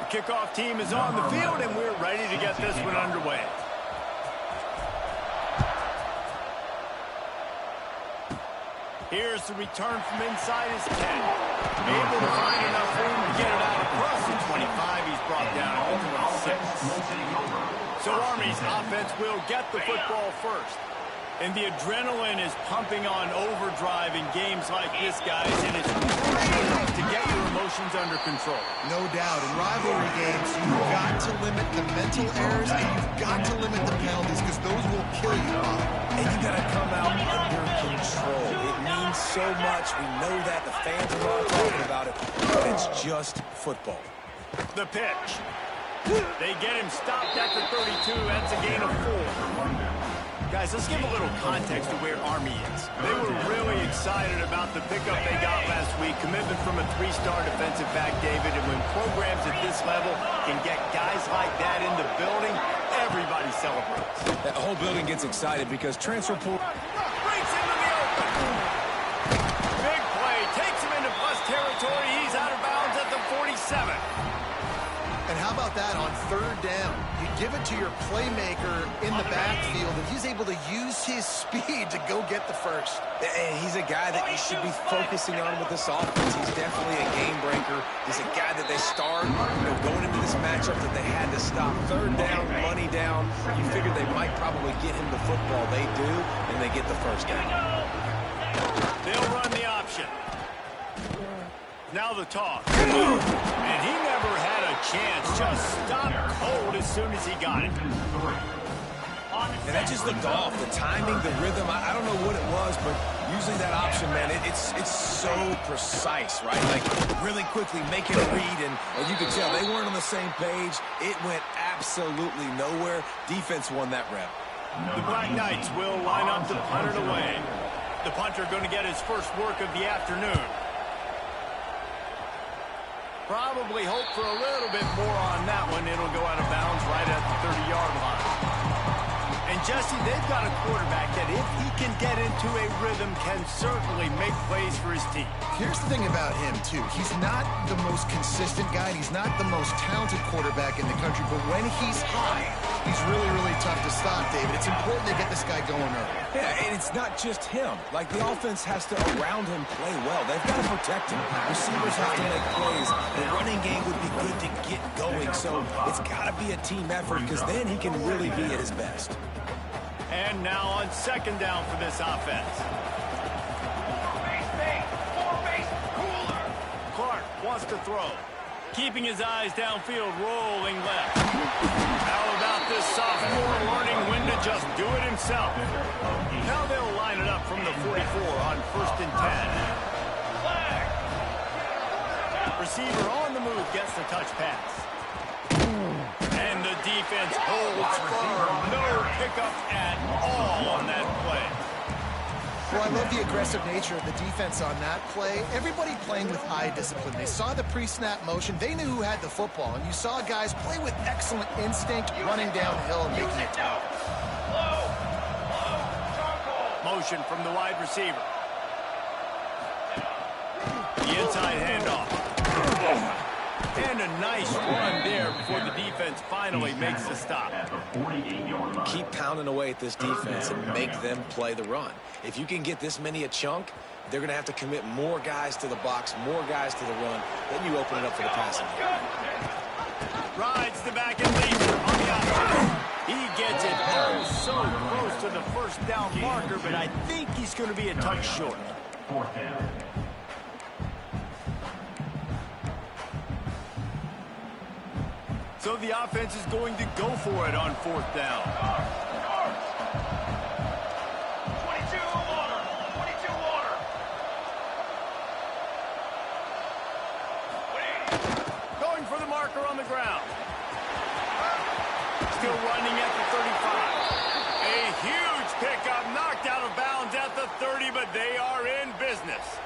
kickoff team is on the field, and we're ready to get this one underway. Here's the return from inside his 10. Able to find enough room to get it out across the 25. He's brought down at the 26. So Army's offense will get the football first. And the adrenaline is pumping on overdrive in games like this, guys, and it's crucial to get your emotions under control. No doubt. In rivalry games, you've got to limit the mental errors and you've got to limit the penalties because those will kill you, Bob. And you got to come out under control. It means so much. We know that. The fans are all talking about it. But it's just football. The pitch. They get him stopped at the 32. That's a gain of 4. Guys, let's give a little context to where Army is. They were really excited about the pickup they got last week. Commitment from a 3-star defensive back, David. And when programs at this level can get guys like that in the building, everybody celebrates. That whole building gets excited because transfer pool breaks into the open. Big play. Takes him into plus territory. He's out of bounds at the 47. And how about that on 3rd down? You give it to your playmaker in the backfield, and he's able to use his speed to go get the first. And he's a guy that you should be focusing on with this offense. He's definitely a game breaker. He's a guy that they start, going into this matchup that they had to stop. 3rd down, money down. You figured they might probably get him the football. They do, and they get the first down. They'll run the option. Now the toss. And he never had a chance. Just stopped cold as soon as he got it. And that just looked off. The timing, the rhythm, I don't know what it was, but usually that option, man, it's so precise, right? Like, really quickly make it read, and you could tell they weren't on the same page. It went absolutely nowhere. Defense won that rep. The Black Knights will line up to punt it away. The punter going to get his first work of the afternoon. Probably hope for a little bit more on that one. It'll go out of bounds right at the 30-yard line. And, Jesse, they've got a quarterback that, if he can get into a rhythm, can certainly make plays for his team. Here's the thing about him, too. He's not the most consistent guy. He's not the most talented quarterback in the country. But when he's high, he's really, really tough to stop, David. It's important to get this guy going early. Yeah, and it's not just him. Like, the offense has to, around him, play well. They've got to protect him. Receivers have to make plays. The running game would be good to get going. So it's got to be a team effort because then he can really be at his best. And now on 2nd down for this offense. Clark wants to throw. Keeping his eyes downfield, rolling left. How about this sophomore learning when to just do it himself? Now they'll line it up from the 44 on 1st and 10. Receiver on the move gets the touch pass. And the defense holds firm. No pickup at all on that play. Well, I love the aggressive nature of the defense on that play. Everybody playing with eye discipline. They saw the pre-snap motion. They knew who had the football. And you saw guys play with excellent instinct, running downhill and making it tough. Motion from the wide receiver. The inside handoff. And a nice run there before the defense finally makes the stop. Keep pounding away at this defense and make them play the run. If you can get this many a chunk, they're going to have to commit more guys to the box, more guys to the run. Then you open it up for the passing game. Rides the back and leads on the option. He gets it so close to the 1st down marker, but I think he's going to be a touch short. 4th down. So the offense is going to go for it on 4th down. 22 water. Going for the marker on the ground. Still running at the 35. A huge pickup, knocked out of bounds at the 30, but they are in business.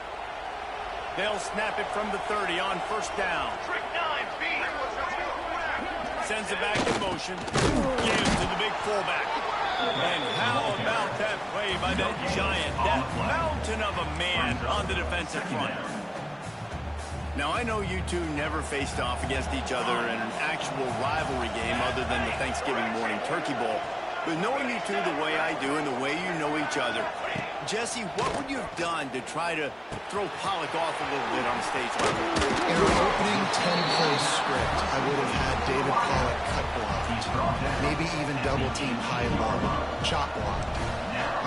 They'll snap it from the 30 on 1st down. Trick 9, feet. Sends it back in motion. Gives to the big fullback. And how about that play by that giant, that mountain of a man on the defensive front? Now, I know you two never faced off against each other in an actual rivalry game other than the Thanksgiving morning turkey bowl. But knowing you two the way I do and the way you know each other, Jesse, what would you have done to try to throw Pollock off a little bit on stage level? In our opening 10-play script, I would have had David Pollock cut blocked, maybe even double-team high-low, chop blocked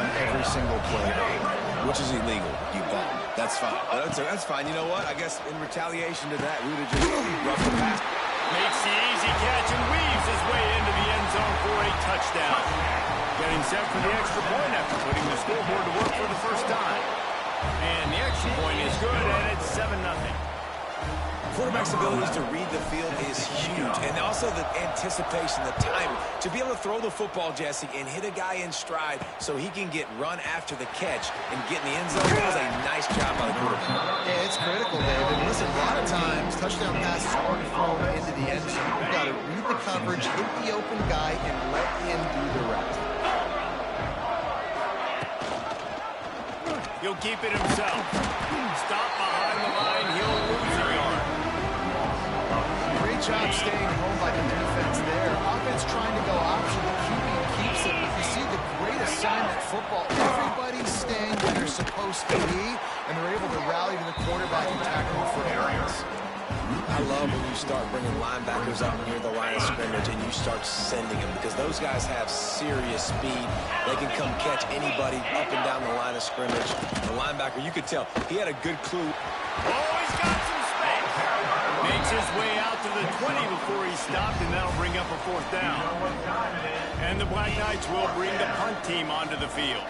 on every single play. Which is illegal, you bet. That's fine. That's fine. You know what? I guess in retaliation to that, we would have just roughed the pass. Makes the easy catch and weaves his way into the end zone for a touchdown. Getting set for the extra point after putting the scoreboard to work for the first time. And the extra point is good, and it's 7-0. Quarterback's abilities to read the field is huge, and also the anticipation, the timing. To be able to throw the football, Jesse, and hit a guy in stride so he can get run after the catch and get in the end zone, that was a nice job by the quarterback. Yeah, it's critical, David. Listen, a lot of times, touchdown passes aren't thrown into the end zone. You've got to read the coverage, hit the open guy, and let him do the rest. He'll keep it himself. Stop behind the line. He'll lose a yard. Great job staying home by the defense there. Offense trying to go option. The QB keeps it. But you see the great assignment football. Everybody's staying where they're supposed to be, and they're able to rally to the quarterback and tackle him for a loss. I love when you start bringing linebackers up near the line of scrimmage and you start sending them, because those guys have serious speed. They can come catch anybody up and down the line of scrimmage. The linebacker, you could tell, he had a good clue. Oh, he's got some space. Makes his way out to the 20 before he stopped, and that'll bring up a fourth down. And the Black Knights will bring the punt team onto the field.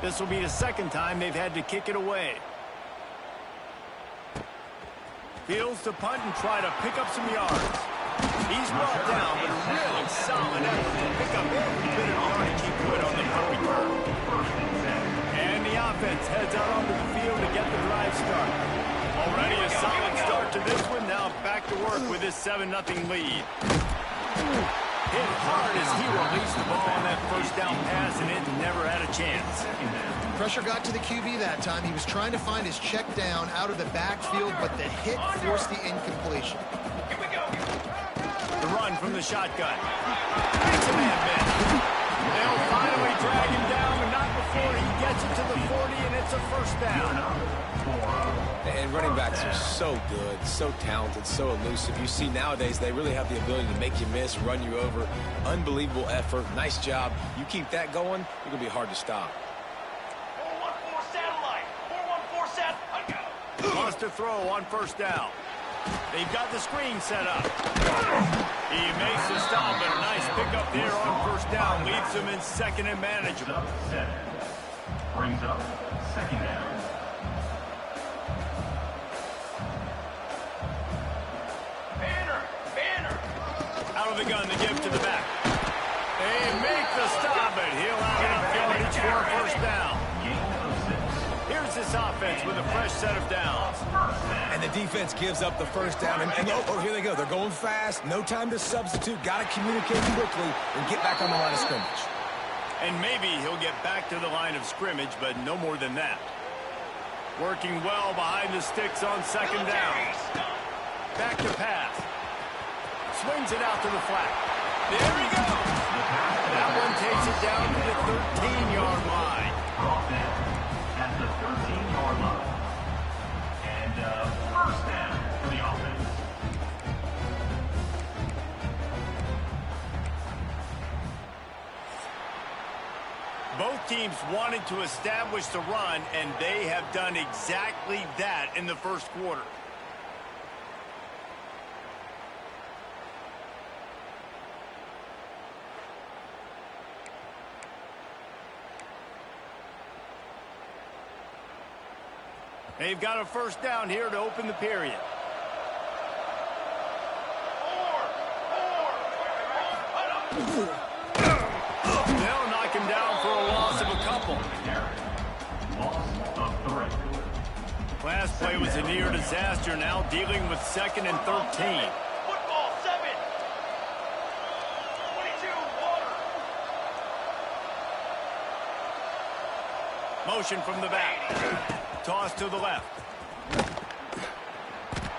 This will be the second time they've had to kick it away. Fields to punt and try to pick up some yards. He's brought down, but a really solid effort to pick up every bit of yardage he could on the punt return. And the offense heads out onto the field to get the drive started. Already a solid start to this one. Now back to work with his 7-0 lead. Hit hard as he released the ball on that first down pass, and it never had a chance. Pressure got to the QB that time. He was trying to find his check down out of the backfield, but the hit forced the incompletion. The run from the shotgun. Makes a man miss. They'll finally drag him down, but not before he gets it to the 40, and it's a first down. And running backs are so good, so talented, so elusive. You see nowadays they really have the ability to make you miss, run you over. Unbelievable effort. Nice job. You keep that going, you're going to be hard to stop. 414 satellite. 414 satellite. Wants to throw on first down. They've got the screen set up. He makes the stop, but a nice pickup there on first down. Leaves him in second and manageable. Brings up second down. Banner. Out of the gun, the give to the back. They make the stop, but he'll have enough yardage for a first down. Here's this offense with a fresh set of downs. And the defense gives up the first down. And oh, here they go. They're going fast. No time to substitute. Got to communicate quickly and get back on the line of scrimmage. And maybe he'll get back to the line of scrimmage, but no more than that. Working well behind the sticks on second down. Back to pass. Swings it out to the flat. There he goes. That one takes it down to the 13-yard line. Brought down at the 13-yard line. And first down for the offense. Both teams wanted to establish the run, and they have done exactly that in the first quarter. They've got a first down here to open the period. They'll knock him down for a loss of a couple. Loss of 3. Last play was a near disaster, now dealing with second and 13. Football 7. 22 water. Motion from the back. Toss to the left.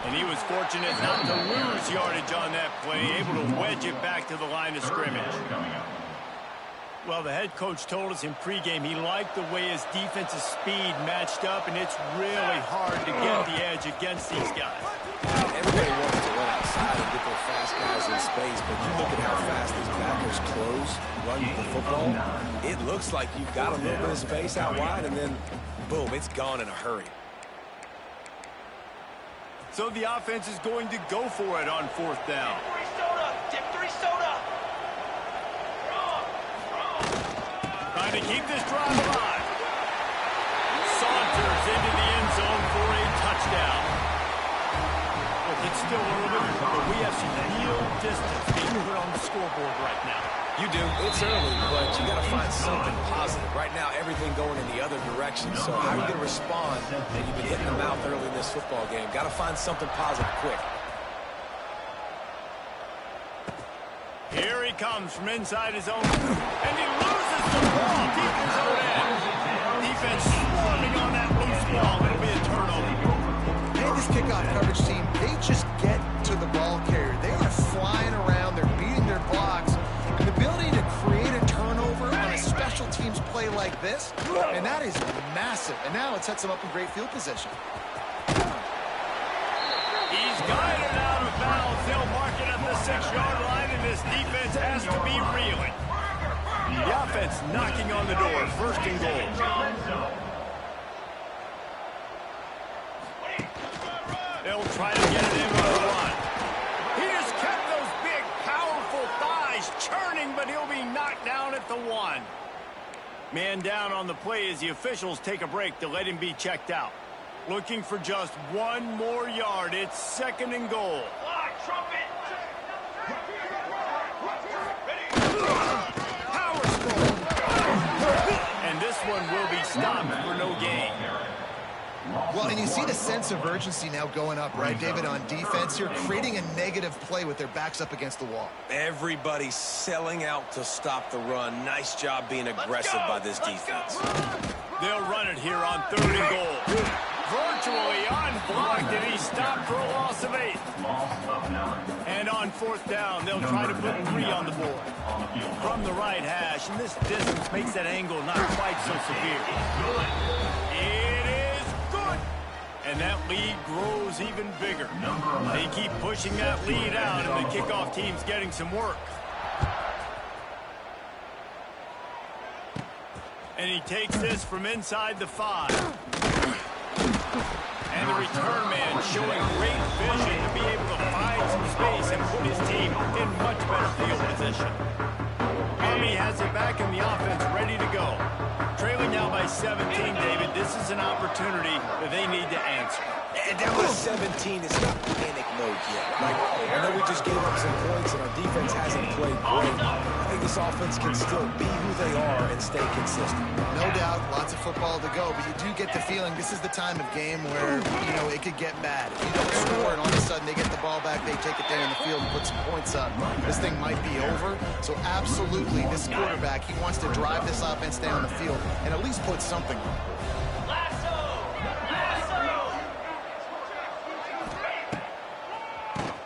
And he was fortunate not to lose yardage on that play, able to wedge it back to the line of scrimmage. Well, the head coach told us in pregame he liked the way his defensive speed matched up, and it's really hard to get the edge against these guys. Everybody wants to run outside and get their fast guys in space, but you look at how fast these backers close, run the football. It looks like you've got a little bit of space out wide, and then, boom, it's gone in a hurry. So the offense is going to go for it on fourth down. Dip 3 soda. Trying to keep this drive alive. Saunters into the end zone for a touchdown. Look, it's still early, but we have some real distance being put on the scoreboard right now. You do. It's early, but you got to find something positive. Right now, everything going in the other direction. So how are you going to respond when you've been hitting the mouth early in this football game? Got to find something positive quick. Here he comes from inside his own, and he loses the ball deep in his own end. Defense swarming on that loose ball. It'll be a turnover. And this kickoff coverage team, they just get to the ball carrier. They are flying around. They're beating their blocks. And the ability to create a turnover on a special teams play like this, and that is massive. And now it sets them up in great field position. He's guided out of bounds. They'll mark it at the 6-yard line, and this defense has to be reeling. The offense knocking on the door. First and goal. They'll try to get it in with a run. He just kept those big, powerful thighs churning, but he'll be knocked down at the 1. Man down on the play as the officials take a break to let him be checked out. Looking for just 1 more yard. It's second and goal. Power stroke. And this one will be stopped for no gain. Well, and you see the sense of urgency now going up, right, David, on defense here, creating a negative play with their backs up against the wall. Everybody's selling out to stop the run. Nice job being aggressive by this defense. They'll run it here on third and goal. Virtually unblocked, and he stopped for a loss of 8. And on fourth down, they'll try to put 3 on the board. From the right hash, and this distance makes that angle not quite so severe. It is good. And that lead grows even bigger. They keep pushing that lead out, and the kickoff team's getting some work. And he takes this from inside the 5. And the return man showing great vision to be able to find some space and put his team in much better field position. Army has it back in the offense, ready to go. Trailing now by 17, David. This is an opportunity that they need to answer. And down by 17, it's not panic mode yet. Like, I know we just gave up some points and our defense hasn't played great. I think this offense can still be who they are and stay consistent. No doubt, lots of football to go, but you do get the feeling this is the time of game where, you know, it could get bad. If you don't score and all of a sudden they get the ball back, they take it down in the field and put some points up, this thing might be over. So absolutely, this quarterback, he wants to drive this offense down the field and at least put something on.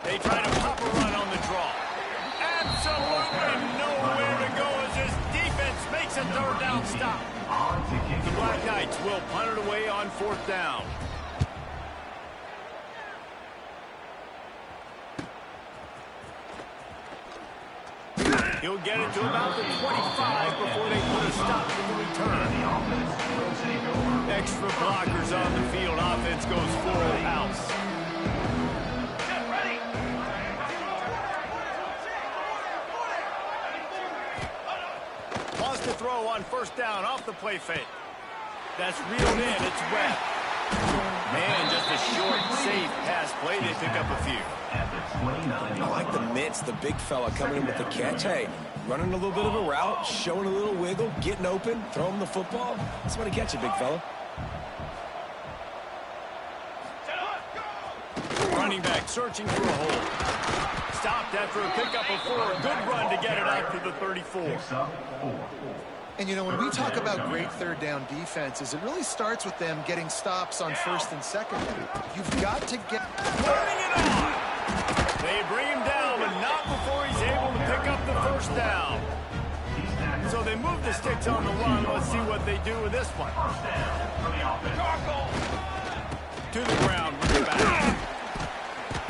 They try to pop a run on the draw. Absolutely nowhere to go as this defense makes a third down stop. The Black Knights will punt it away on fourth down. He'll get it to about the 25 before they put a stop to the return. Extra blockers on the field. Offense goes full house. To throw on first down off the play fake. That's reeled in. It's wet. Man, just a short, safe pass play. They pick up a few. I like the mitts, the big fella coming in with the catch. Hey, running a little bit of a route, showing a little wiggle, getting open, throwing the football. Somebody catch it, big fella. Running back searching for a hole. Stopped after a pickup of 4. Good run to get it out to the 34. And, you know, when we talk about great third down defenses, it really starts with them getting stops on first and second. You've got to get... Turning it on. They bring him down, but not before he's able to pick up the first down. So they move the sticks on the run. Let's see what they do with this one. To the ground with the back.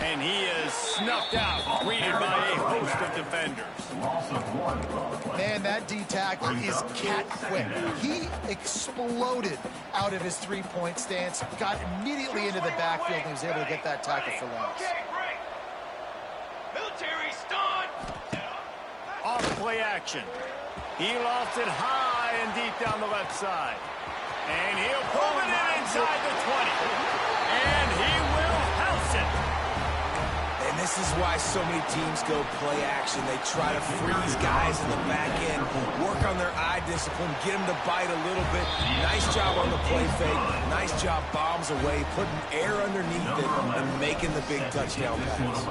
And he is snuffed out, greeted by a host of defenders. Man, that D-tackle is cat quick. He exploded out of his three-point stance, got immediately into the backfield, and he was able to get that tackle for loss. Military stunt. Off play action. He lost it high and deep down the left side. And he'll pull it in inside the 20. And he will house it. And this is why so many teams go play action. They try to freeze guys in the back end, work on their eye discipline, get them to bite a little bit. Nice job on the play fake. Nice job bombs away, putting air underneath it and making the big touchdown pass.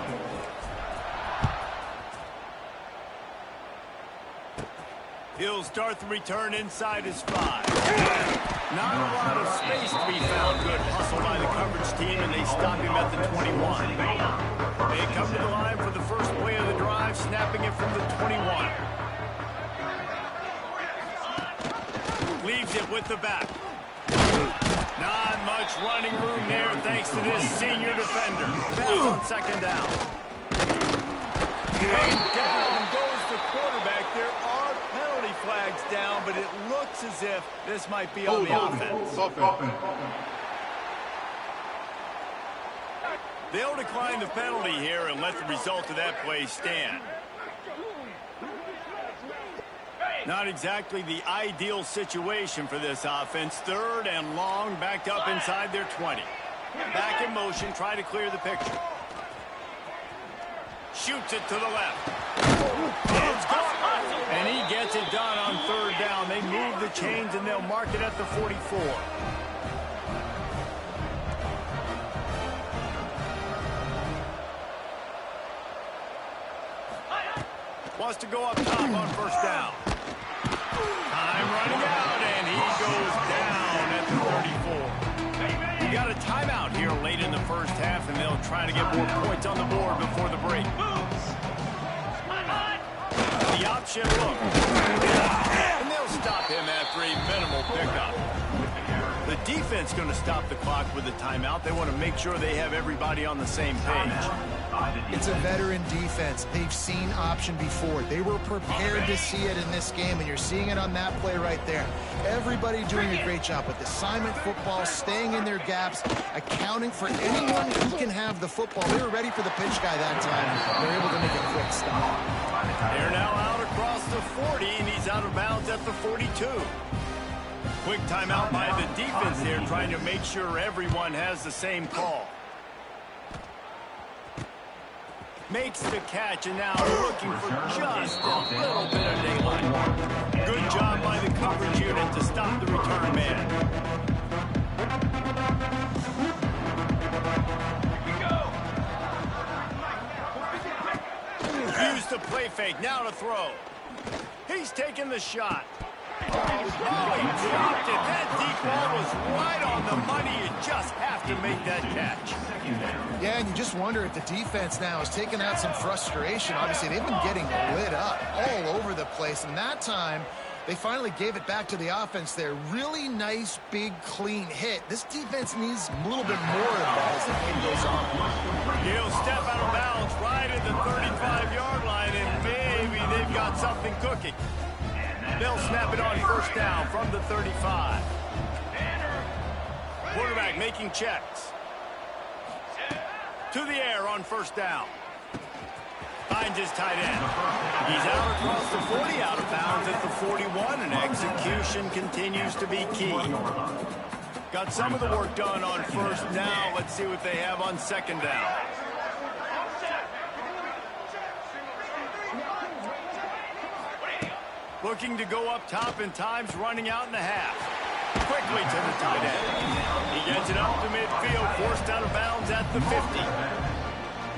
He'll start the return inside his 5. Not a lot of space to be found. Good hustle by the coverage team, and they stop him at the 21. They come to the line for the first play of the drive, snapping it from the 21. Leaves it with the back. Not much running room there thanks to this senior defender. Pass on second down. And down goes the quarterback. There are penalty flags down, but it looks as if this might be on the offense. They'll decline the penalty here and let the result of that play stand. Not exactly the ideal situation for this offense. Third and long, backed up inside their 20. Back in motion, try to clear the picture. Shoots it to the left. It's gone. And he gets it done on third down. They move the chains and they'll mark it at the 44. Wants to go up top on first down. Time running out, and he goes down at the 34. We got a timeout here late in the first half, and they'll try to get more points on the board before the break. The option look. And they'll stop him after a minimal pickup. The defense going to stop the clock with a timeout. They want to make sure they have everybody on the same page. It's a veteran defense. They've seen option before. They were prepared to see it in this game, and you're seeing it on that play right there. Everybody doing a great job with assignment football, staying in their gaps, accounting for anyone who can have the football. They were ready for the pitch guy that time. They're able to make a quick stop. They're now out across the 40, and he's out of bounds at the 42. Quick timeout by the defense there, trying to make sure everyone has the same call. Makes the catch, and now looking for just a little bit of daylight. Good job by the coverage unit to stop the return man. Use the play fake, now to throw. He's taking the shot. Oh, he dropped it. That deep ball was right on the money. You just have to make that catch. Yeah, and you just wonder if the defense now is taking out some frustration. Obviously, they've been getting lit up all over the place, and that time they finally gave it back to the offense there. Really nice, big, clean hit. This defense needs a little bit more of that as the game goes on. He'll step out of bounds right at the 35-yard line, and maybe they've got something cooking. They'll snap it on first down from the 35. Quarterback making checks. To the air on first down. Finds his tight end. He's out across the 40, out of bounds at the 41, and execution continues to be key. Got some of the work done on first. Now let's see what they have on second down. Looking to go up top, and time's running out in the half. Quickly to the tight end. He gets it up to midfield, forced out of bounds at the 50.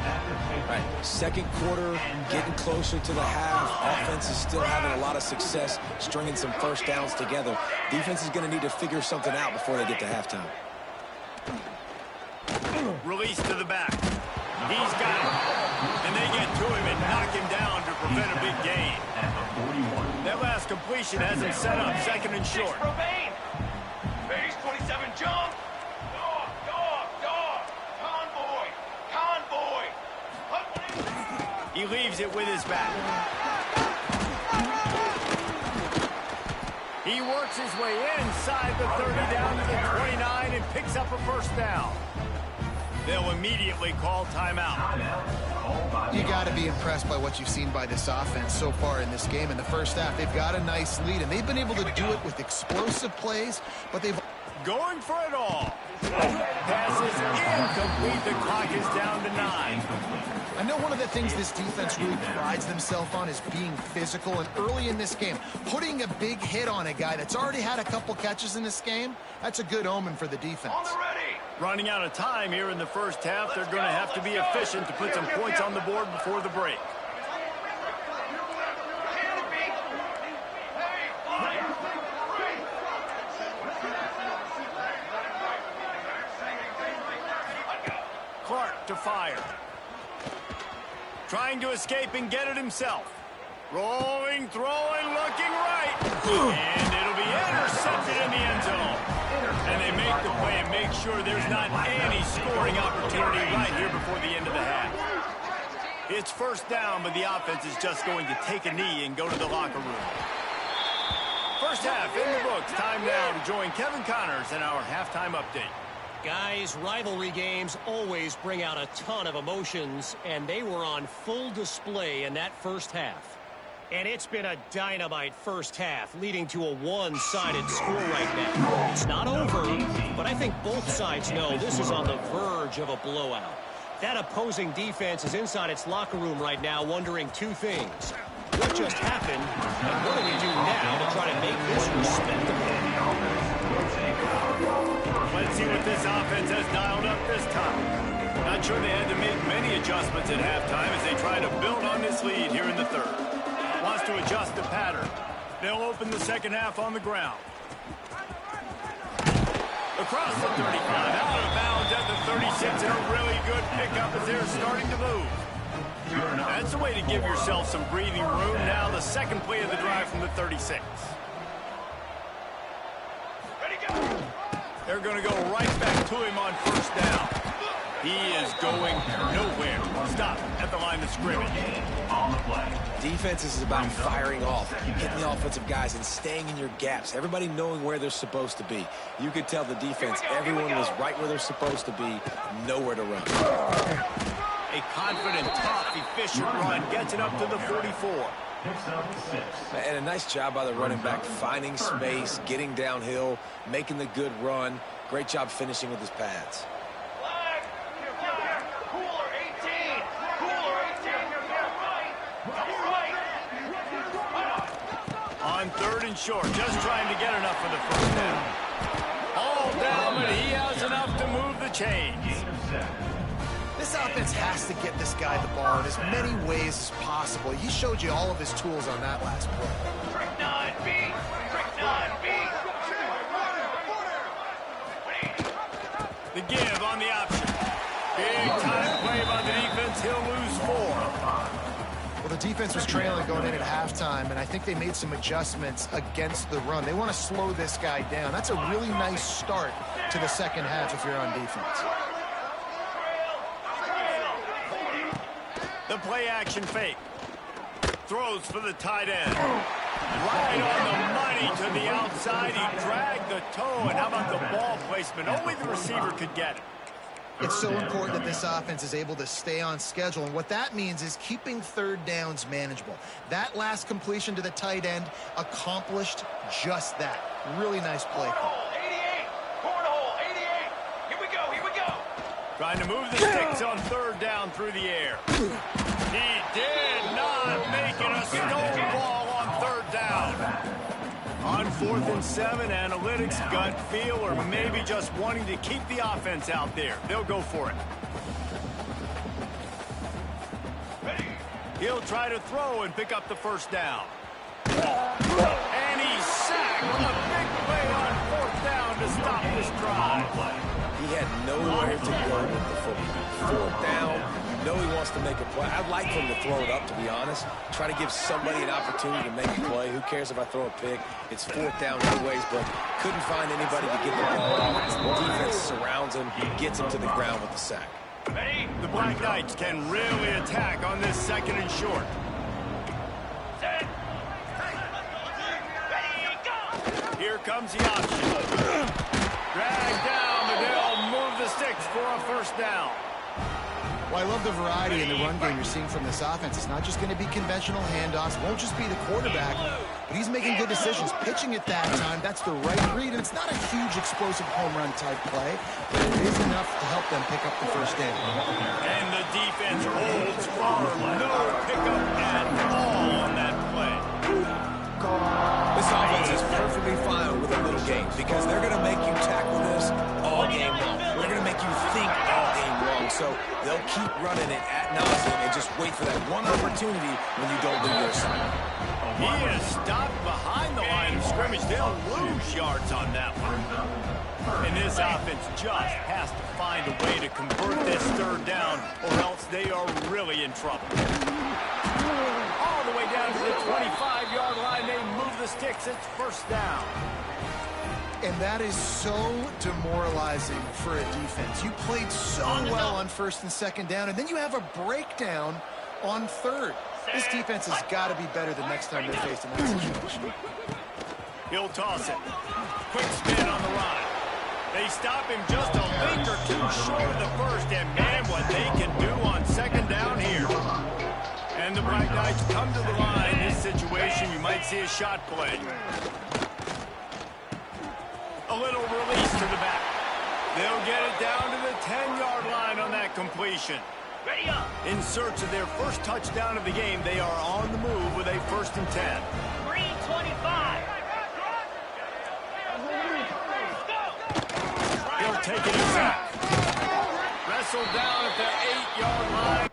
Right, second quarter, getting closer to the half. Offense is still having a lot of success stringing some first downs together. Defense is going to need to figure something out before they get to halftime. Release to the back. He's got it. And they get to him and knock him down to prevent a big gain. That last completion has him set up second and short. Base 27 jump. Dog. Convoy. He leaves it with his back. He works his way inside the 30 down to the 29 and picks up a first down. They'll immediately call timeout. You got to be impressed by what you've seen by this offense so far in this game. In the first half, they've got a nice lead, and they've been able to do it with explosive plays, but they've... Going for it all. Pass is incomplete. The clock is down to 9. I know one of the things this defense really prides themselves on is being physical, and early in this game, putting a big hit on a guy that's already had a couple catches in this game, that's a good omen for the defense. On the ready. Running out of time here in the first half, they're going to have to be efficient to put some points on the board before the break. Clark to fire. Trying to escape and get it himself. Rolling, throwing, looking right. And it'll be intercepted in the end zone. And they make the play and make sure there's not any scoring opportunity right here before the end of the half. It's first down, but the offense is just going to take a knee and go to the locker room. First half in the books. Time now to join Kevin Connors in our halftime update. Guys, rivalry games always bring out a ton of emotions, and they were on full display in that first half. And it's been a dynamite first half, leading to a one-sided score right now. It's not over, but I think both sides know this is on the verge of a blowout. That opposing defense is inside its locker room right now wondering two things. What just happened, and what do we do now to try to make this respectable? Let's see what this offense has dialed up this time. Not sure they had to make many adjustments at halftime as they try to build on this lead here in the third. Wants to adjust the pattern. They'll open the second half on the ground. Across the 35, out of bounds at the 36, and a really good pickup as they're starting to move. That's the way to give yourself some breathing room. Now the second play of the drive from the 36. They're going to go right back to him on first down. He is going nowhere. Stop at the line of scrimmage. Defense is about firing off, hitting the offensive guys and staying in your gaps. Everybody knowing where they're supposed to be. You could tell the defense, everyone was right where they're supposed to be, nowhere to run. A confident, tough, efficient run gets it up to the 44. And a nice job by the running back, finding space, getting downhill, making the good run. Great job finishing with his pads. Cooler 18. On third and short, just trying to get enough for the first down. All down, but he has enough to move the chains. This offense has to get this guy the ball in as many ways as possible. He showed you all of his tools on that last play. Trick 9B. The give on the option. Big time play by the defense. He'll lose 4. Well, the defense was trailing going in at halftime, and I think they made some adjustments against the run. They want to slow this guy down. That's a really nice start to the second half if you're on defense. The play action fake. Throws for the tight end. Right on the money to the outside. He dragged the toe. And how about the ball placement? Only the receiver could get it. It's so important that this offense is able to stay on schedule. And what that means is keeping third downs manageable. That last completion to the tight end accomplished just that. Really nice play call. 88. Cornhole 88. Here we go. Trying to move the sticks on third down through the air. He did not make it a stone ball on third down. On 4th and 7, analytics, gut feel, or maybe just wanting to keep the offense out there. They'll go for it. He'll try to throw and pick up the first down. And he's sacked. A big play on 4th down to stop this drive. He had nowhere to go with the football. 4th down, you know he wants to make a play. I'd like him to throw it up, to be honest. Try to give somebody an opportunity to make a play. Who cares if I throw a pick? It's 4th down anyways, but couldn't find anybody to get the ball off. The defense surrounds him, gets him to the ground with the sack. The Black Knights can really attack on this 2nd and short. Set. Ready, go. Here comes the option. Drag down, but they'll move the sticks for a 1st down. Well, I love the variety in the run game you're seeing from this offense. It's not just going to be conventional handoffs. Won't just be the quarterback, but he's making good decisions. Pitching at that time, that's the right read. And it's not a huge explosive home run type play, but it is enough to help them pick up the 1st down. And the defense holds firm. No pickup at all on that play. This offense is perfectly fine with a little game because they're going to make you tackle this all game long. They're going to make you think all game long. So they'll keep running it ad nauseum and just wait for that one opportunity when you don't do your assignment. He is stopped behind the line of scrimmage. They'll lose yards on that one. And this offense just has to find a way to convert this 3rd down, or else they are really in trouble. All the way down to the 25-yard line, they move the sticks. It's 1st down. And that is so demoralizing for a defense. You played so well on 1st and 2nd down, and then you have a breakdown on 3rd. This defense has got to be better the next time they're faced in that situation. He'll toss it. Quick spin on the run. They stop him just a link or two short of the 1st, and man, what they can do on 2nd down here. And the Black Knights come to the line. In this situation, you might see a shot play. A little release to the back. They'll get it down to the 10-yard line on that completion. Ready up. In search of their first touchdown of the game, they are on the move with a 1st and 10. 325. He'll take it inside. Wrestled down at the 8-yard line.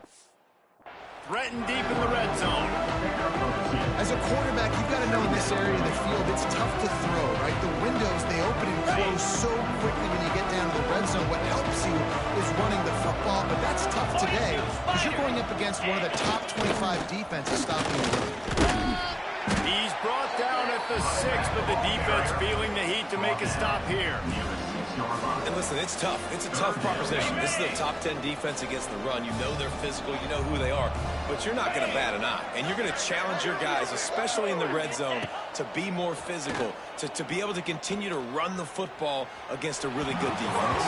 Threatened deep in the red zone. As a quarterback, you've got to know in this area of the field, it's tough to throw, right? The windows, they open and close so quickly when you get down to the red zone. What helps you is running the football, but that's tough today because you're going up against one of the top 25 defenses stopping the run. He's brought down at the 6, but the defense feeling the heat to make a stop here. And listen, it's tough. It's a tough proposition. This is the top 10 defense against the run. You know they're physical. You know who they are. But you're not going to bat an eye. And you're going to challenge your guys, especially in the red zone, to be more physical, to be able to continue to run the football against a really good defense.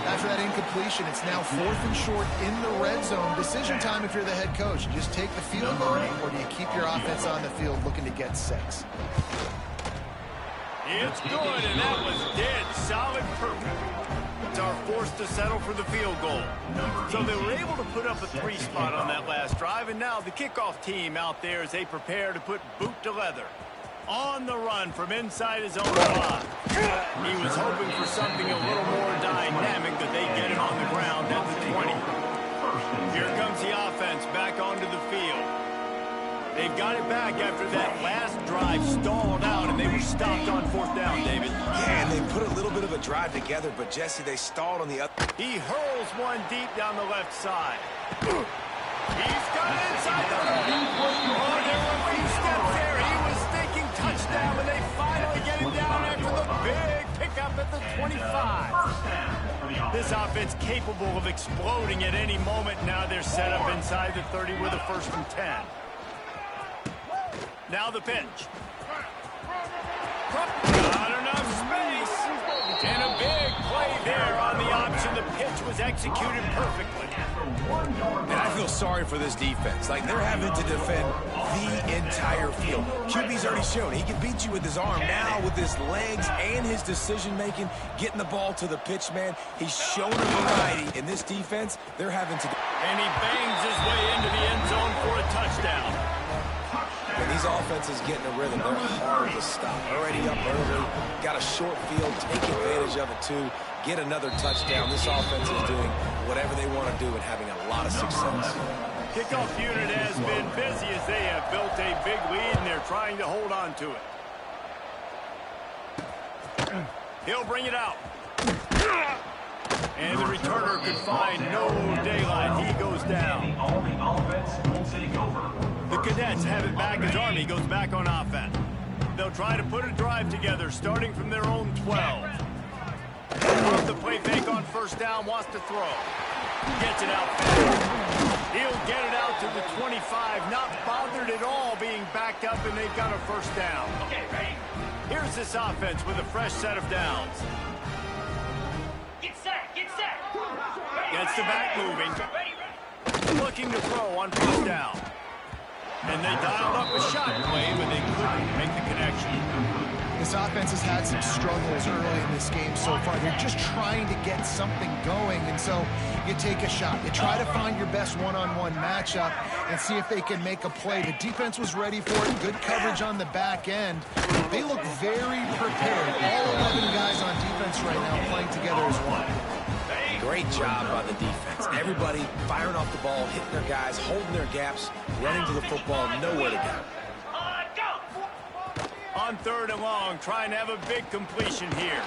After that incompletion, it's now 4th and short in the red zone. Decision time if you're the head coach. You just take the field goal, or do you keep your offense on the field looking to get 6? It's good, and that was dead solid perfect. It's our forced to settle for the field goal. So they were able to put up a 3 spot on that last drive, and now the kickoff team out there as they prepare to put boot to leather. On the run from inside his own 5. He was hoping for something a little more dynamic, but they get him on the ground at the 20. Here comes the offense back onto the field. They've got it back after that last drive stalled out, and they were stopped on 4th down, David. Yeah, and they put a little bit of a drive together, but, Jesse, they stalled on the other. He hurls one deep down the left side. He's got it inside the 30. Oh, there were a few steps there. He was thinking touchdown, and they finally get him down after the big pickup at the 25. This offense capable of exploding at any moment. Now they're set up inside the 30 with a 1st and 10. Now the pitch. Not enough space. And a big play there on the option. The pitch was executed perfectly. And I feel sorry for this defense. Like, they're having to defend the entire field. QB's already shown he can beat you with his arm. Now with his legs and his decision-making, getting the ball to the pitch, man, he's shown a variety. In this defense, they're having to... And he bangs his way into the end zone for a touchdown. When these offenses get in a rhythm, they're hard to stop. Already up early, got a short field, take advantage of it too, get another touchdown. This offense is doing whatever they want to do and having a lot of success. Kickoff unit has been busy as they have built a big lead, and they're trying to hold on to it. He'll bring it out. And the returner could find no daylight. He goes down. The Cadets have it back as Army goes back on offense. They'll try to put a drive together, starting from their own 12. Off the play fake on first down, wants to throw. Gets it out fast. He'll get it out to the 25, not bothered at all being backed up, and they've got a first down. Here's this offense with a fresh set of downs. Get set, get set. Gets the back moving. Looking to throw on first down. And they dialed up a shot play, but they couldn't make the connection. This offense has had some struggles early in this game so far. They're just trying to get something going, and so you take a shot. You try to find your best one-on-one matchup and see if they can make a play. The defense was ready for it. Good coverage on the back end. They look very prepared. All 11 guys on defense right now playing together as one. Great job by the defense. Everybody firing off the ball, hitting their guys, holding their gaps, running to the football, nowhere to go. On third and long, trying to have a big completion here.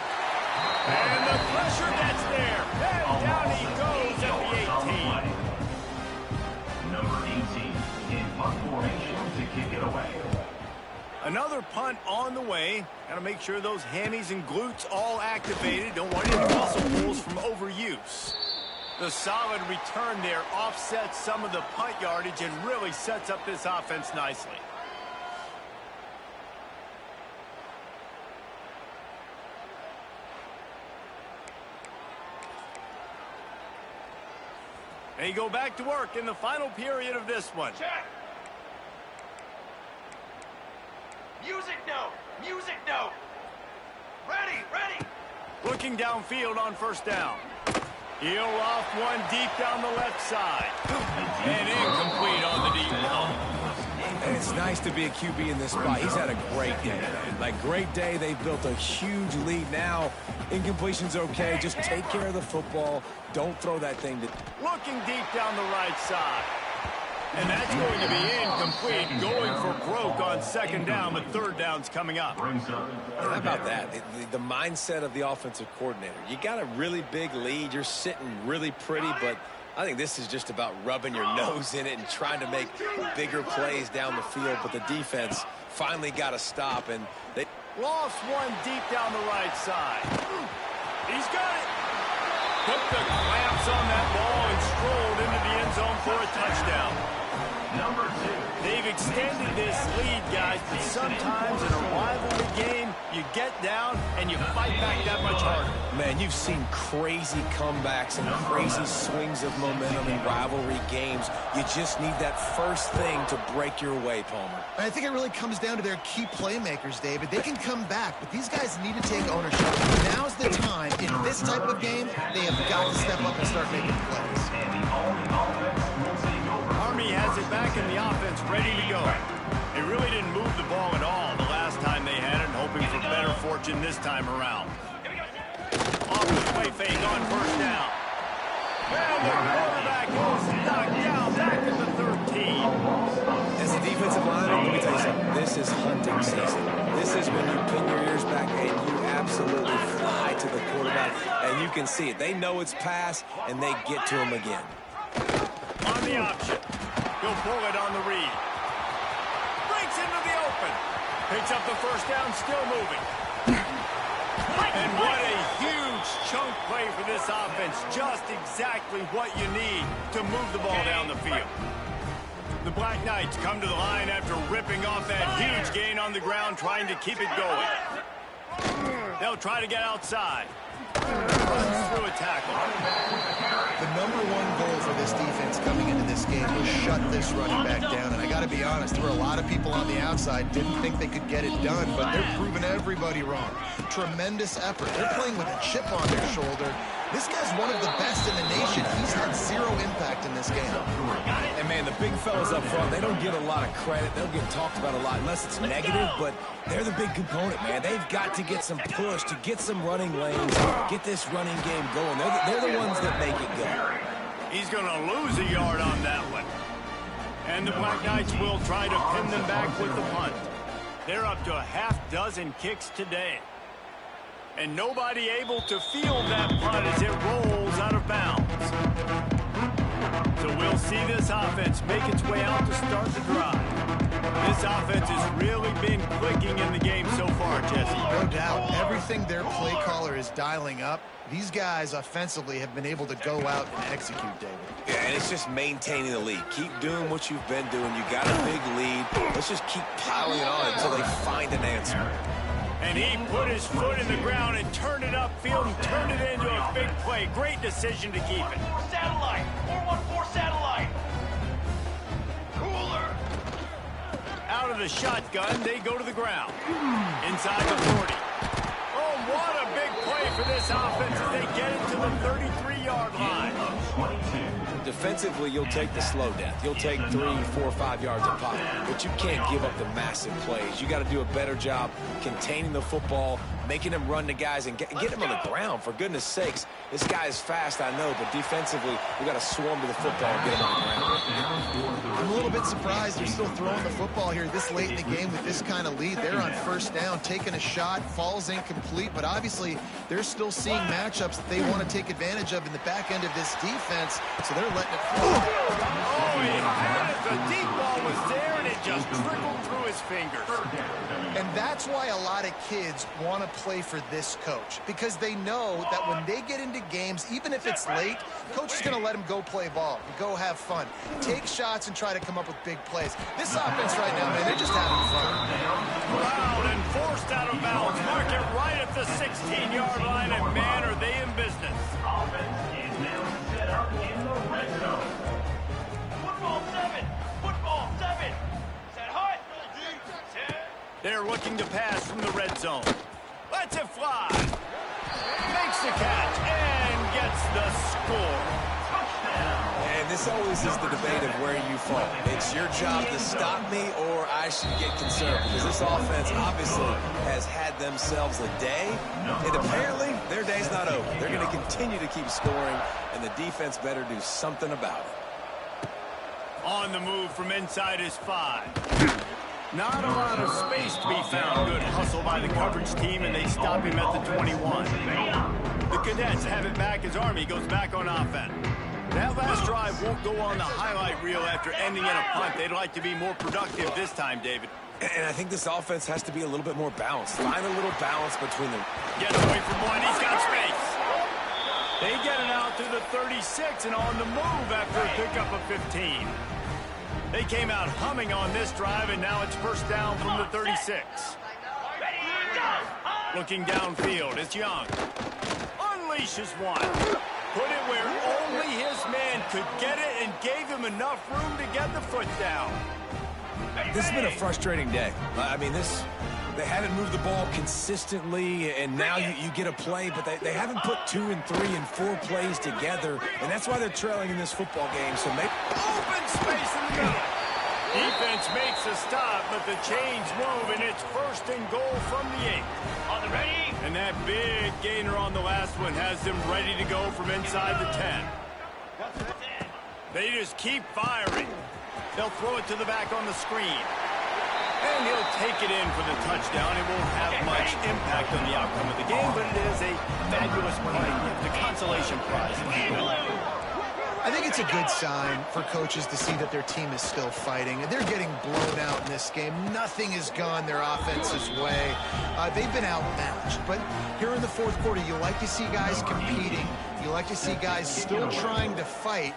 And the pressure gets there. And down he goes at the 18. Number 18 in punt formation to kick it away. Another punt on the way. Got to make sure those hammies and glutes all activated. Don't want any muscle pulls from overuse. The solid return there offsets some of the punt yardage and really sets up this offense nicely. They go back to work in the final period of this one. Check. Music note. Music note. Ready, ready. Looking downfield on first down. He'll off one deep down the left side. And incomplete on the deep ball. And it's nice to be a QB in this spot. He's had a great day. Like, great day. They've built a huge lead now. Incompletion's okay. Just take care of the football. Don't throw that thing to... Looking deep down the right side. And that's going to be incomplete. Going for broke on second down, but third down's coming up. And how about that? The mindset of the offensive coordinator. You got a really big lead. You're sitting really pretty, but I think this is just about rubbing your nose in it and trying to make bigger plays down the field. But the defense finally got to stop, and they lost one deep down the right side. He's got it. Put the clamps on that ball and strolled into the end zone for a touchdown. Number 2. They've extended this lead, guys, but sometimes in a rivalry game, you get down and you fight back that much harder. Man, you've seen crazy comebacks and crazy swings of momentum in rivalry games. You just need that first thing to break your way, Palmer. I think it really comes down to their key playmakers, David. They can come back, but these guys need to take ownership. Now's the time. In this type of game, they have got to step up and start making plays. Army has it back in the offense, ready to go. They really didn't move the ball at all the last time they had it, hoping for better fortune this time around. Off the play fake on first down. And the quarterback is knocked down back at the 13. As a defensive lineman, let me tell you something. This is hunting season. This is when you pin your ears back and you absolutely fly to the quarterback, and you can see it. They know it's pass, and they get to him again. On the option. He'll pull it on the read. Breaks into the open. Picks up the first down, still moving. And what a huge chunk play for this offense. Just exactly what you need to move the ball down the field. The Black Knights come to the line after ripping off that huge gain on the ground, trying to keep it going. They'll try to get outside. Runs through a tackle. The number one goal for this defense coming into this game was shut this running back down. And I got to be honest, there were a lot of people on the outside didn't think they could get it done, but they're proving everybody wrong. Tremendous effort. They're playing with a chip on their shoulder. This guy's one of the best in the nation. He's had zero impact in this game. And, man, the big fellas up front, they don't get a lot of credit. They'll get talked about a lot unless it's negative, but they're the big component, man. They've got to get some push to get some running lanes, get this running game going. They're the ones that make it go. He's going to lose a yard on that one. And the Black Knights will try to pin them back with the punt. They're up to a half-dozen kicks today. And nobody able to field that punt as it rolls out of bounds. So we'll see this offense make its way out to start the drive. This offense has really been clicking in the game so far, Jesse. No doubt. Everything their play caller is dialing up, these guys offensively have been able to go out and execute, David. Yeah, and it's just maintaining the lead. Keep doing what you've been doing. You got a big lead. Let's just keep piling it on until they find an answer. And he put his foot in the ground and turned it upfield and turned it into a big play. Great decision to keep it. 414 satellite. 414 satellite. Cooler. Out of the shotgun, they go to the ground. Inside the 40. Oh, what a big play for this offense as they get it to the 33-yard line. Defensively, you'll take the slow death. You'll take 3, 4, 5 yards a pop. But you can't give up the massive plays. You got to do a better job containing the football, making them run to guys, and get them on the ground. For goodness sakes, this guy is fast, I know, but defensively, we got to swarm to the football and get him on the ground. I'm a little bit surprised they're still throwing the football here this late in the game with this kind of lead. They're on first down, taking a shot, falls incomplete, but obviously they're still seeing matchups that they want to take advantage of in the back end of this defense, so they're letting it fly. Oh, he had it. The deep ball was there, and it just trickled through his fingers. And that's why a lot of kids want to play for this coach, because they know that when they get into games, even if it's late, coach is going to let them go play ball and go have fun, take shots and try to come up with big plays. This offense right now, man, they're just having fun. Loud and forced out of bounds. Mark it right at the 16-yard line, and man, are they in business. Offense is now set up in the red zone. Football 7. Football 7. Set hot. They're looking to pass from the red zone. Lets it fly. Makes the catch and gets the score. And this always is the debate of where you fall. It's your job to stop me, or I should get concerned, because this offense obviously has had themselves a day, and apparently their day's not over. They're going to continue to keep scoring, and the defense better do something about it. On the move from inside his 5. Not a lot of space to be found. Good hustle by the coverage team, and they stop him at the 21. The Cadets have it back as Army goes back on offense. That last drive won't go on the highlight reel after ending in a punt. They'd like to be more productive this time, David. And I think this offense has to be a little bit more balanced. Find a little balance between them. Gets away from one. He's got space. They get it out to the 36 and on the move after a pickup of 15. They came out humming on this drive, and now it's first down from the 36. Looking downfield, it's Young. Unleashes one. Put it where only his man could get it and gave him enough room to get the foot down. This has been a frustrating day. I mean, they haven't moved the ball consistently, and now you get a play, but they haven't put 2 and 3 and 4 plays together, and that's why they're trailing in this football game. So make open space in the middle. Defense makes a stop, but the chains move, and it's first and goal from the 8. On the ready. And that big gainer on the last one has them ready to go from inside the 10. They just keep firing. They'll throw it to the back on the screen. And he'll take it in for the touchdown. It won't have much impact on the outcome of the game, but it is a fabulous play. The consolation prize. I think it's a good sign for coaches to see that their team is still fighting. They're getting blown out in this game. Nothing has gone their offense's way. They've been outmatched. But here in the fourth quarter, you like to see guys competing. You like to see guys still trying to fight.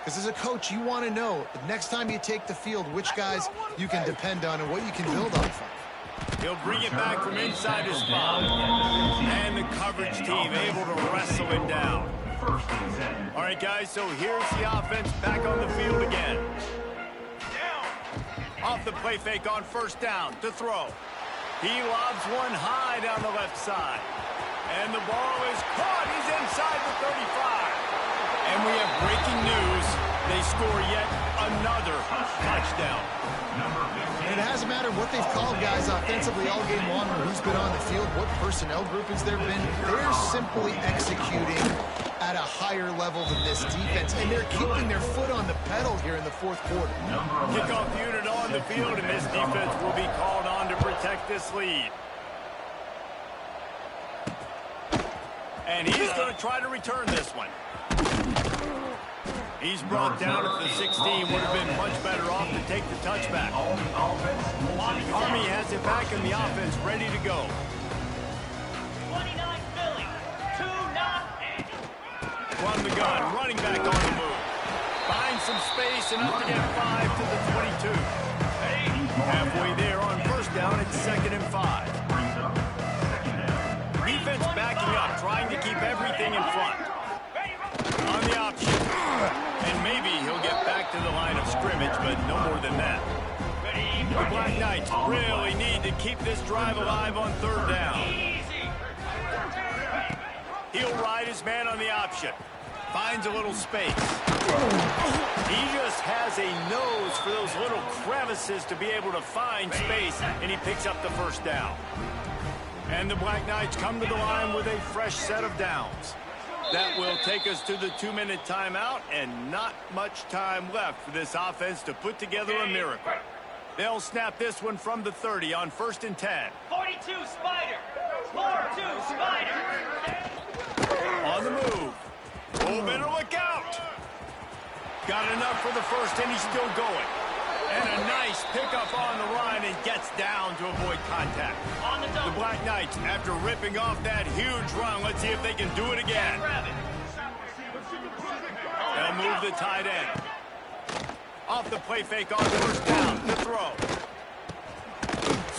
Because as a coach, you want to know the next time you take the field, which guys you can depend on and what you can build on from. He'll bring it back from inside his spot. And the coverage team able to wrestle it down. All right, guys, so here's the offense back on the field again. Off the play fake on first down to throw. He lobs one high down the left side. And the ball is caught. He's inside the 35. And we have breaking news. They score yet another touchdown. And it hasn't mattered what they've called guys offensively all game long or who's been on the field, what personnel groupings there have been. They're simply executing at at a higher level than this defense, and they're keeping their foot on the pedal here in the fourth quarter. Kickoff unit on the field, and this defense will be called on to protect this lead. And he's going to try to return this one. He's brought down at the 16. Would have been much better off to take the touchback. Army has it back in the offense, ready to go. 29 Philly, 2-0. Run the gun, running back on the move. Finds some space, enough to get 5 to the 22. Halfway there on first down, it's 2nd and 5. Defense backing up, trying to keep everything in front. On the option. And maybe he'll get back to the line of scrimmage, but no more than that. The Black Knights really need to keep this drive alive on 3rd down. He'll ride his man on the option. Finds a little space. He just has a nose for those little crevices to be able to find space, and he picks up the first down. And the Black Knights come to the line with a fresh set of downs. That will take us to the 2-minute timeout, and not much time left for this offense to put together a miracle. They'll snap this one from the 30 on 1st and 10. 42 Spider, 4-2 Spider. On the move. Oh, better look out. Got enough for the first, and he's still going. And a nice pickup on the line, and gets down to avoid contact. On the The Black Knights, after ripping off that huge run, let's see if they can do it again. grab it. They'll move the tight end. Off the play fake on 1st down. The throw.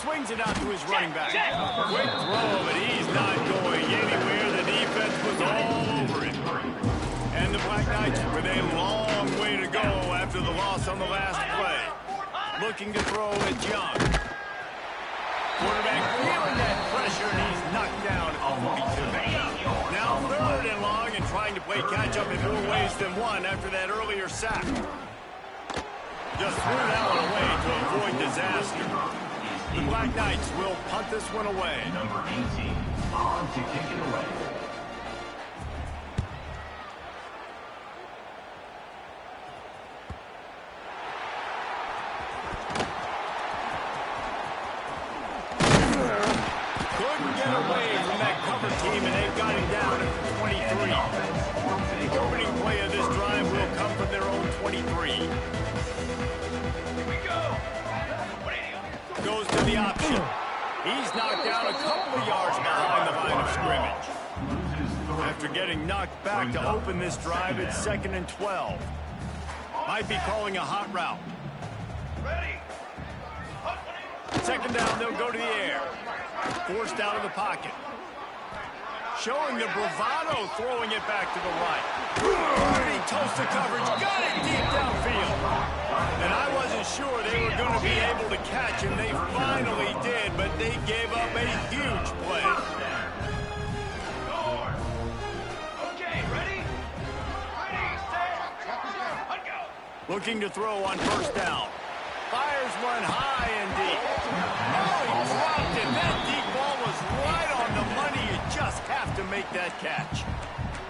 Swings it out to his running back. Quick throw, but he's not going anywhere. The defense was all over him. And the Black Knights with a long way to go after the loss on the last play. Looking to throw at Young. Quarterback feeling that pressure, and he's knocked down at the 42. Now 3rd and long, and trying to play catch-up in more ways than one after that earlier sack. Just threw that one away to avoid disaster. The Black Knights will punt this one away. Number 18, on to kick it away. Couldn't get away from that cover team, and they've got him down at the 23. The opening play of this drive will come from their own 23. Goes to the option. He's knocked down a couple of yards behind the line of scrimmage. After getting knocked back to open this drive, it's 2nd and 12. Might be calling a hot route. Ready. 2nd down, they'll go to the air. Forced out of the pocket. Showing the bravado, throwing it back to the right. Pretty toast of coverage, got it deep downfield. And I wasn't sure they were going to be able to catch him. They finally did, but they gave up a huge play. Okay, ready? Ready, set, let go. Looking to throw on 1st down. Fires one high and deep. Oh, he dropped it. That deep ball was right on the money. You just have to make that catch.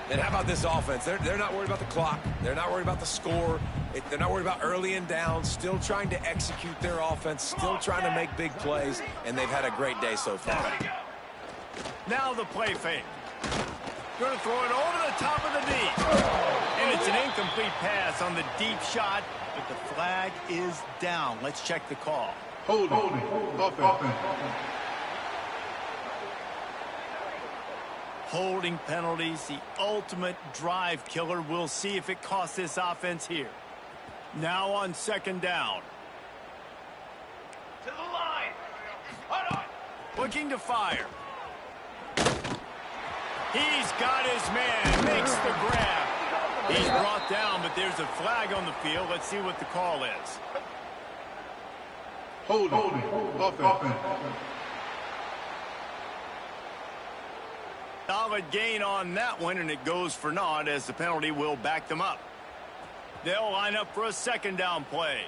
And how about this offense? They're not worried about the clock. They're not worried about the score. They're not worried about early and down. Still trying to execute their offense. Still trying to make big plays. And they've had a great day so far. Now the play fake. Going to throw it over the top of the knee. And it's an incomplete pass on the deep shot, but the flag is down. Let's check the call. Holding. Offense. Holding penalties, the ultimate drive killer. We'll see if it costs this offense here. Now on 2nd down. To the line. Hold on. Looking to fire. He's got his man. Makes the grab. He's brought down, but there's a flag on the field. Let's see what the call is. Holding. Offense. Solid gain on that one, and it goes for naught as the penalty will back them up. They'll line up for a 2nd down play.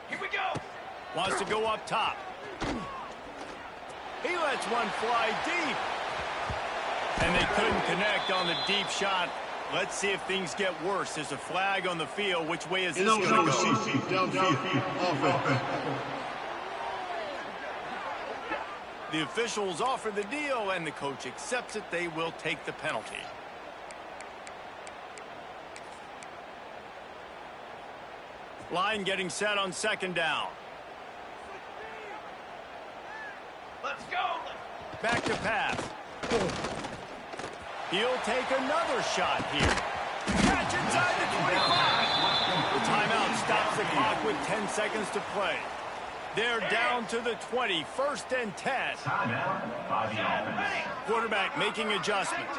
Here we go. Wants to go up top. He lets one fly deep. And they couldn't connect on the deep shot. Let's see if things get worse. There's a flag on the field. Which way is this going to go? Downfield. Offense. The officials offer the deal, and the coach accepts it. They will take the penalty. Line getting set on second down. Let's go. Back to pass. He'll take another shot here. Catch inside the 25. The timeout stops the clock with 10 seconds to play. They're down to the 20, 1st and 10. Timeout by the offense. Quarterback making adjustments.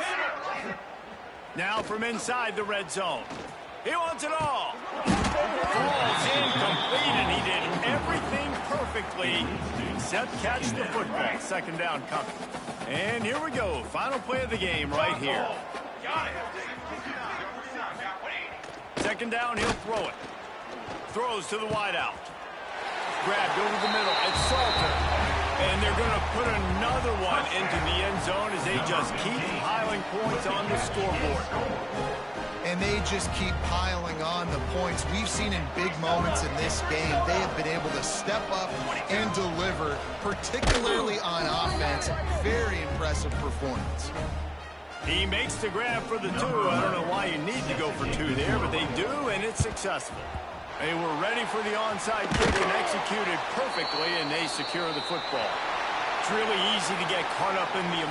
Now from inside the red zone. He wants it all. Falls incomplete, and he did everything perfectly except catch the football. Second down coming. And here we go. Final play of the game right here. Second down, he'll throw it. Throws to the wideout. Grabbed over the middle. It's Salter. And they're going to put another one into the end zone as they just keep piling points on the scoreboard. And they just keep piling on the points. We've seen in big moments in this game, they have been able to step up and deliver, particularly on offense. Very impressive performance. He makes the grab for the 2. I don't know why you need to go for 2 there, but they do, and it's successful. They were ready for the onside kick and executed perfectly, and they secure the football. It's really easy to get caught up in the